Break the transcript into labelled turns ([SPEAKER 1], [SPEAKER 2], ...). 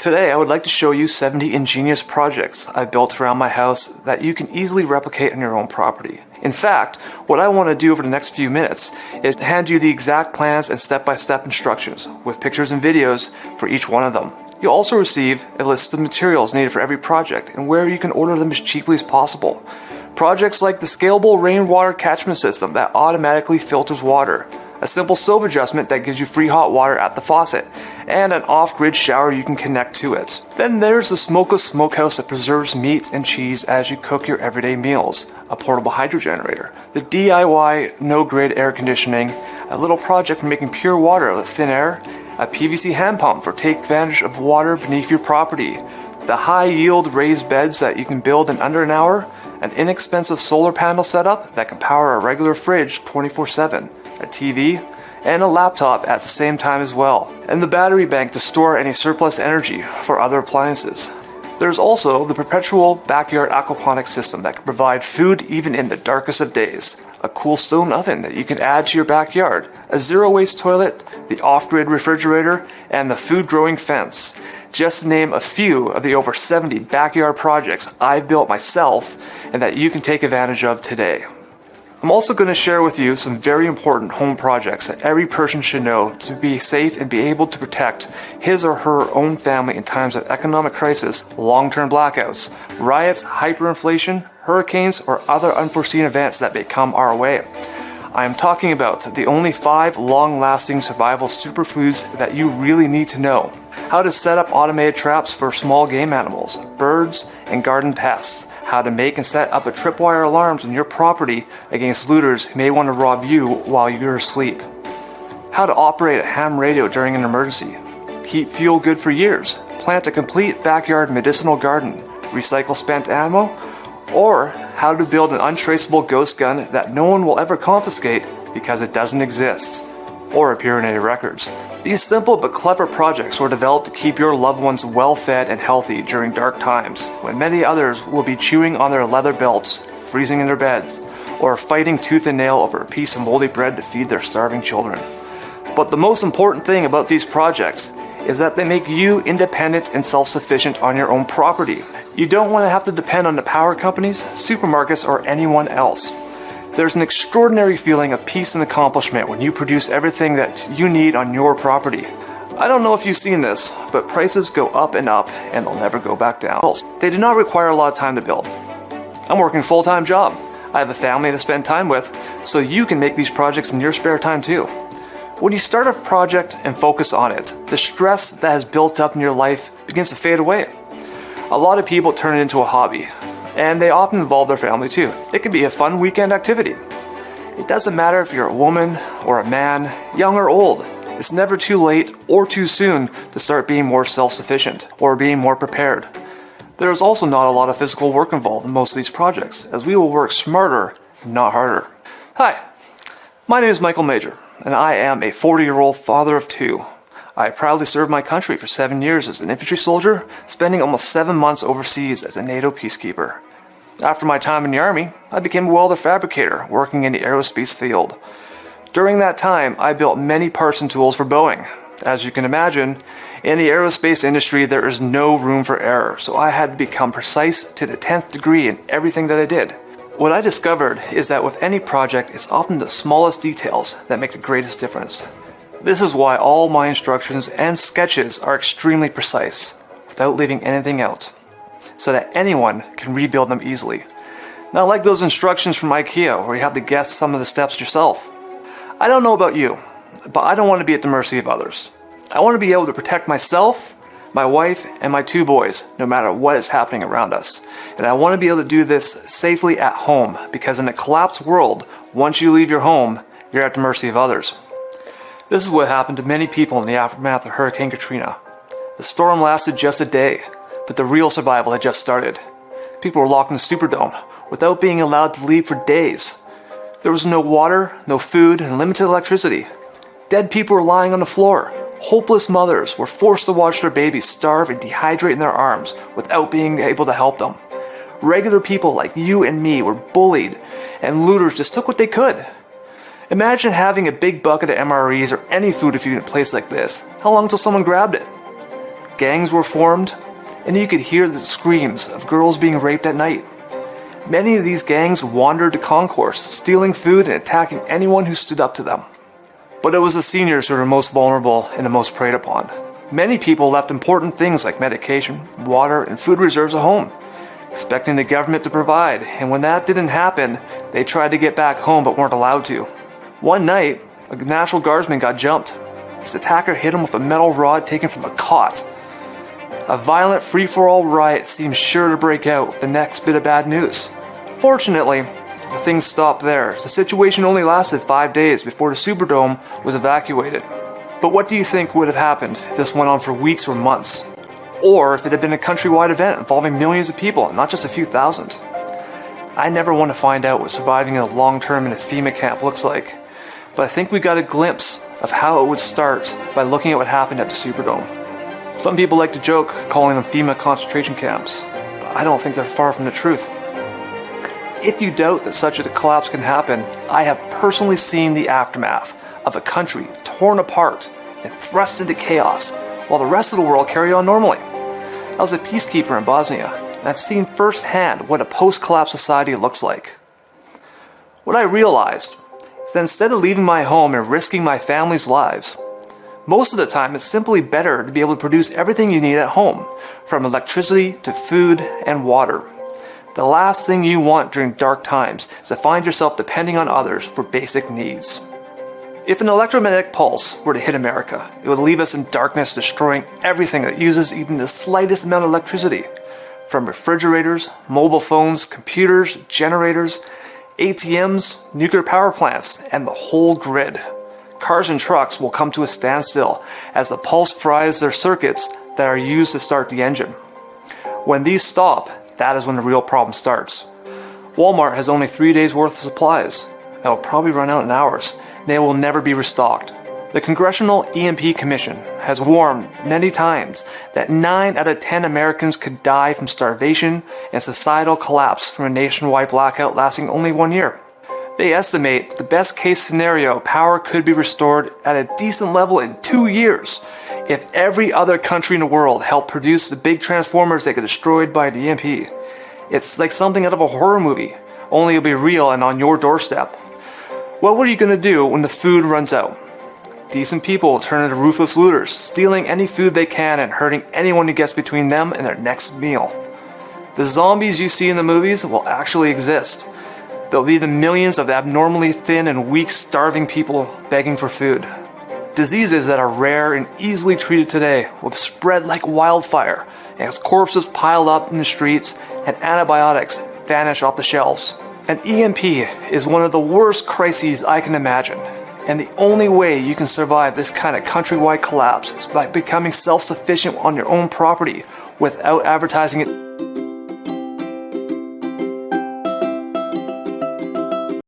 [SPEAKER 1] Today I would like to show you 70 ingenious projects I built around my house that you can easily replicate on your own property. In fact, what I want to do over the next few minutes is hand you the exact plans and step-by-step instructions with pictures and videos for each one of them. You'll also receive a list of materials needed for every project and where you can order them as cheaply as possible. Projects like the scalable rainwater catchment system that automatically filters water, a simple stove adjustment that gives you free hot water at the faucet, and an off-grid shower you can connect to it. Then there's the smokeless smokehouse that preserves meat and cheese as you cook your everyday meals, a portable hydro generator, the DIY no-grid air conditioning, a little project for making pure water with thin air, a PVC hand pump for take advantage of water beneath your property, the high-yield raised beds that you can build in under an hour, an inexpensive solar panel setup that can power a regular fridge 24/7, a TV, and a laptop at the same time as well, and the battery bank to store any surplus energy for other appliances. There's also the perpetual backyard aquaponics system that can provide food even in the darkest of days, a cool stone oven that you can add to your backyard, a zero-waste toilet, the off-grid refrigerator, and the food-growing fence. Just to name a few of the over 70 backyard projects I've built myself and that you can take advantage of today. I'm also going to share with you some very important home projects that every person should know to be safe and be able to protect his or her own family in times of economic crisis, long-term blackouts, riots, hyperinflation, hurricanes, or other unforeseen events that may come our way. I am talking about the only 5 long-lasting survival superfoods that you really need to know. How to set up automated traps for small game animals, birds, and garden pests. How to make and set up a tripwire alarms on your property against looters who may want to rob you while you're asleep. How to operate a ham radio during an emergency. Keep fuel good for years. Plant a complete backyard medicinal garden. Recycle spent ammo. Or how to build an untraceable ghost gun that no one will ever confiscate because it doesn't exist or appear in any records. These simple but clever projects were developed to keep your loved ones well-fed and healthy during dark times, when many others will be chewing on their leather belts, freezing in their beds, or fighting tooth and nail over a piece of moldy bread to feed their starving children. But the most important thing about these projects is that they make you independent and self-sufficient on your own property. You don't want to have to depend on the power companies, supermarkets, or anyone else. There's an extraordinary feeling of peace and accomplishment when you produce everything that you need on your property. I don't know if you've seen this, but prices go up and they'll never go back down. They do not require a lot of time to build. I'm working a full-time job. I have a family to spend time with, so you can make these projects in your spare time too. When you start a project and focus on it, the stress that has built up in your life begins to fade away. A lot of people turn it into a hobby, and they often involve their family too. It can be a fun weekend activity. It doesn't matter if you're a woman or a man, young or old. It's never too late or too soon to start being more self-sufficient or being more prepared. There is also not a lot of physical work involved in most of these projects, as we will work smarter, not harder. Hi, my name is Michael Major, and I am a 40-year-old father of 2. I proudly served my country for 7 years as an infantry soldier, spending almost 7 months overseas as a NATO peacekeeper. After my time in the Army, I became a welder fabricator, working in the aerospace field. During that time, I built many parts and tools for Boeing. As you can imagine, in the aerospace industry, there is no room for error, so I had to become precise to the 10th degree in everything that I did. What I discovered is that with any project, it's often the smallest details that make the greatest difference. This is why all my instructions and sketches are extremely precise, without leaving anything out, so that anyone can rebuild them easily. Not like those instructions from IKEA where you have to guess some of the steps yourself. I don't know about you, but I don't want to be at the mercy of others. I want to be able to protect myself, my wife, and my 2 boys, no matter what is happening around us. And I want to be able to do this safely at home, because in a collapsed world, once you leave your home, you're at the mercy of others. This is what happened to many people in the aftermath of Hurricane Katrina. The storm lasted just a day, but the real survival had just started. People were locked in the Superdome without being allowed to leave for days. There was no water, no food, and limited electricity. Dead people were lying on the floor. Hopeless mothers were forced to watch their babies starve and dehydrate in their arms without being able to help them. Regular people like you and me were bullied, and looters just took what they could. Imagine having a big bucket of MREs or any food if you're in a place like this. How long till someone grabbed it? Gangs were formed, and you could hear the screams of girls being raped at night. Many of these gangs wandered the concourse, stealing food and attacking anyone who stood up to them. But it was the seniors who were most vulnerable and the most preyed upon. Many people left important things like medication, water, and food reserves at home, expecting the government to provide, and when that didn't happen, they tried to get back home but weren't allowed to. One night, a National Guardsman got jumped. His attacker hit him with a metal rod taken from a cot. A violent free-for-all riot seemed sure to break out with the next bit of bad news. Fortunately, the things stopped there. The situation only lasted 5 days before the Superdome was evacuated. But what do you think would have happened if this went on for weeks or months? Or if it had been a countrywide event involving millions of people, not just a few thousand? I never want to find out what surviving in a long-term in a FEMA camp looks like, but I think we got a glimpse of how it would start by looking at what happened at the Superdome. Some people like to joke calling them FEMA concentration camps, but I don't think they're far from the truth. If you doubt that such a collapse can happen, I have personally seen the aftermath of a country torn apart and thrust into chaos while the rest of the world carried on normally. I was a peacekeeper in Bosnia, and I've seen firsthand what a post-collapse society looks like. What I realized is that instead of leaving my home and risking my family's lives, most of the time it's simply better to be able to produce everything you need at home, from electricity to food and water. The last thing you want during dark times is to find yourself depending on others for basic needs. If an electromagnetic pulse were to hit America, it would leave us in darkness, destroying everything that uses even the slightest amount of electricity. From refrigerators, mobile phones, computers, generators, ATMs, nuclear power plants, and the whole grid. Cars and trucks will come to a standstill as the pulse fries their circuits that are used to start the engine. When these stop, that is when the real problem starts. Walmart has only 3 days worth of supplies. That will probably run out in hours. They will never be restocked. The Congressional EMP Commission has warned many times that 9 out of 10 Americans could die from starvation and societal collapse from a nationwide blackout lasting only 1 year. They estimate the best case scenario power could be restored at a decent level in 2 years if every other country in the world helped produce the big transformers that get destroyed by the EMP. It's like something out of a horror movie, only it'll be real and on your doorstep. What are you going to do when the food runs out? Decent people will turn into ruthless looters, stealing any food they can and hurting anyone who gets between them and their next meal. The zombies you see in the movies will actually exist. There'll be the millions of abnormally thin and weak, starving people begging for food. Diseases that are rare and easily treated today will spread like wildfire as corpses pile up in the streets and antibiotics vanish off the shelves. An EMP is one of the worst crises I can imagine, and the only way you can survive this kind of countrywide collapse is by becoming self-sufficient on your own property without advertising it